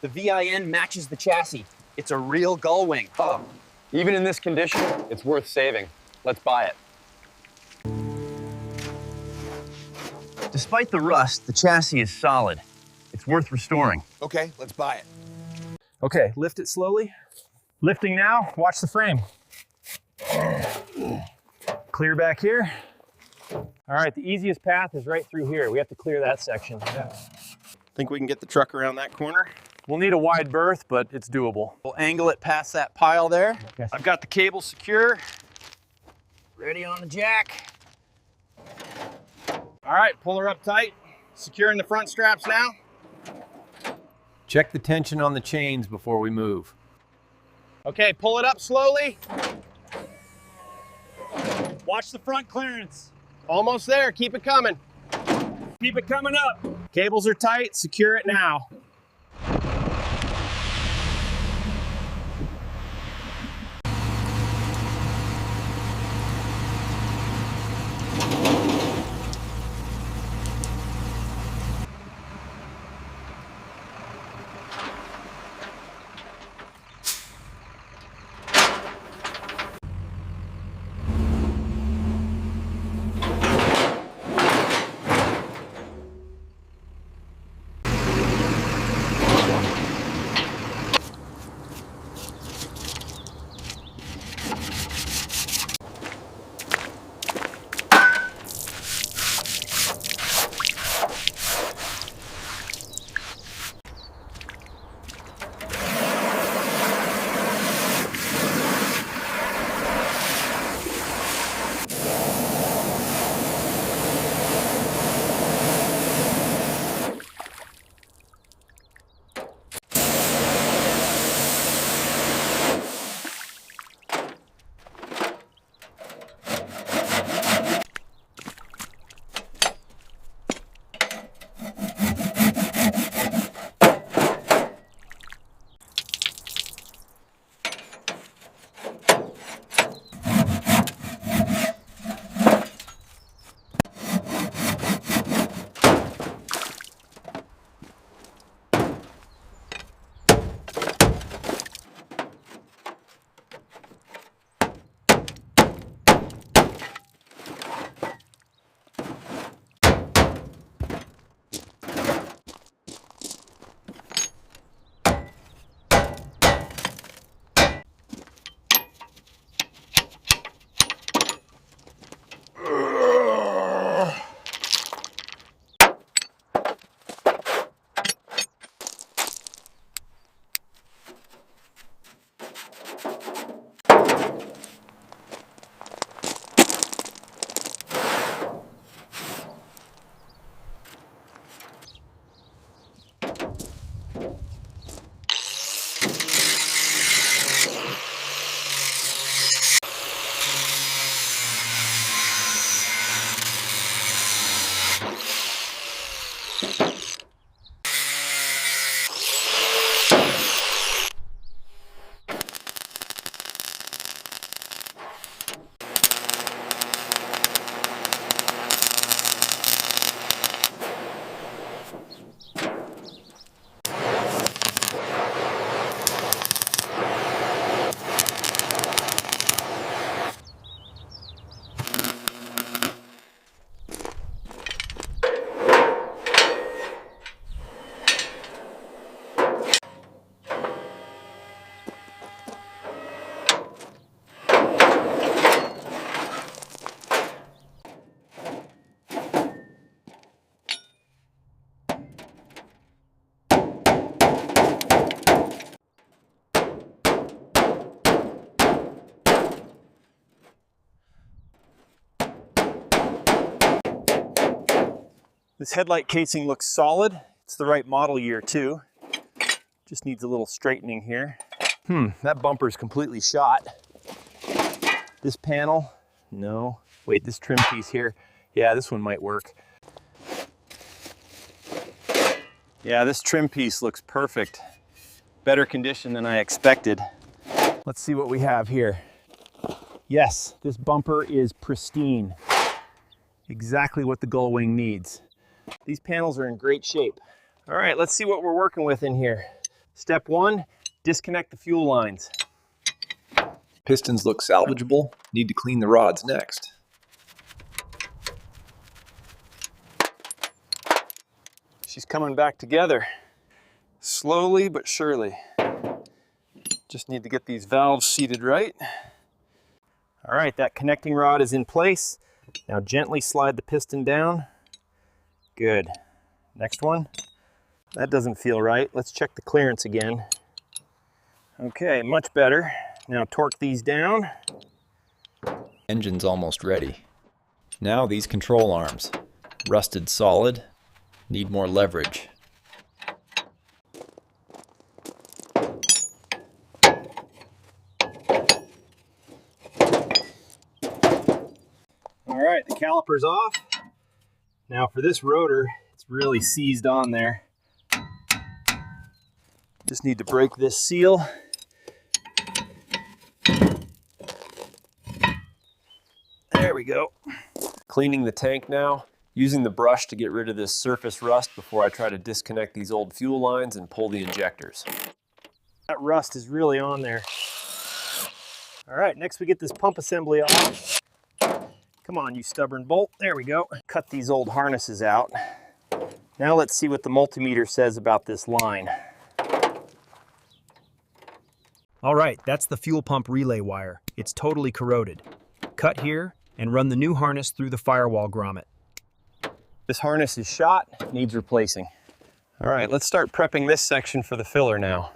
The VIN matches the chassis. It's a real Gullwing. Oh, even in this condition, it's worth saving. Let's buy it. Despite the rust, the chassis is solid. It's worth restoring. Okay, let's buy it. Okay, lift it slowly. Lifting now, watch the frame. Clear back here. All right, the easiest path is right through here. We have to clear that section. Yeah. Think we can get the truck around that corner? We'll need a wide berth, but it's doable. We'll angle it past that pile there. Okay. I've got the cable secure. Ready on the jack. All right, pull her up tight. Securing the front straps now. Check the tension on the chains before we move. Okay, pull it up slowly. Watch the front clearance. Almost there, keep it coming. Keep it coming up. Cables are tight, secure it now. This headlight casing looks solid. It's the right model year too. Just needs a little straightening here. That bumper's completely shot. This panel, no. Wait, this trim piece here, yeah, this one might work. Yeah, this trim piece looks perfect. Better condition than I expected. Let's see what we have here. Yes, this bumper is pristine. Exactly what the Gullwing needs. These panels are in great shape. All right, let's see what we're working with in here. Step 1, disconnect the fuel lines. Pistons look salvageable. Need to clean the rods next. She's coming back together. Slowly but surely. Just need to get these valves seated right. All right, that connecting rod is in place. Now gently slide the piston down. Good. Next one. That doesn't feel right. Let's check the clearance again. Okay, much better. Now torque these down. Engine's almost ready. Now these control arms. Rusted solid. Need more leverage. All right, the caliper's off. Now for this rotor, it's really seized on there. Just need to break this seal. There we go. Cleaning the tank now, using the brush to get rid of this surface rust before I try to disconnect these old fuel lines and pull the injectors. That rust is really on there. All right, next we get this pump assembly off. Come on, you stubborn bolt. There we go. Cut these old harnesses out. Now let's see what the multimeter says about this line. All right, that's the fuel pump relay wire. It's totally corroded. Cut here and run the new harness through the firewall grommet. This harness is shot, needs replacing. All right, let's start prepping this section for the filler now.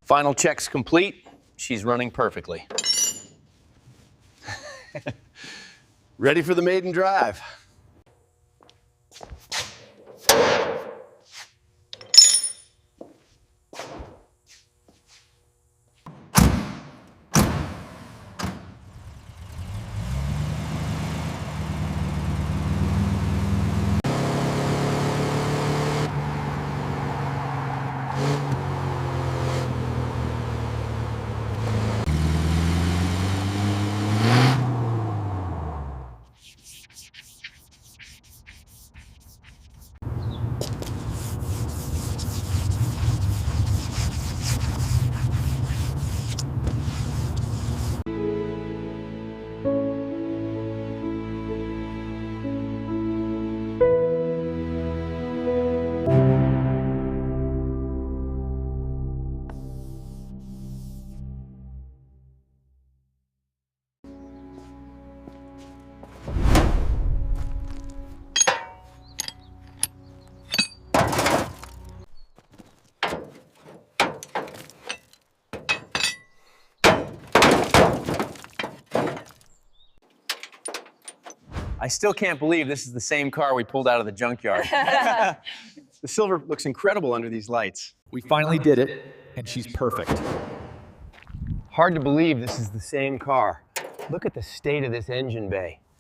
Final check's complete. She's running perfectly. Ready for the maiden drive. I still can't believe this is the same car we pulled out of the junkyard. The silver looks incredible under these lights. We finally did it, and she's perfect. Hard to believe this is the same car. Look at the state of this engine bay.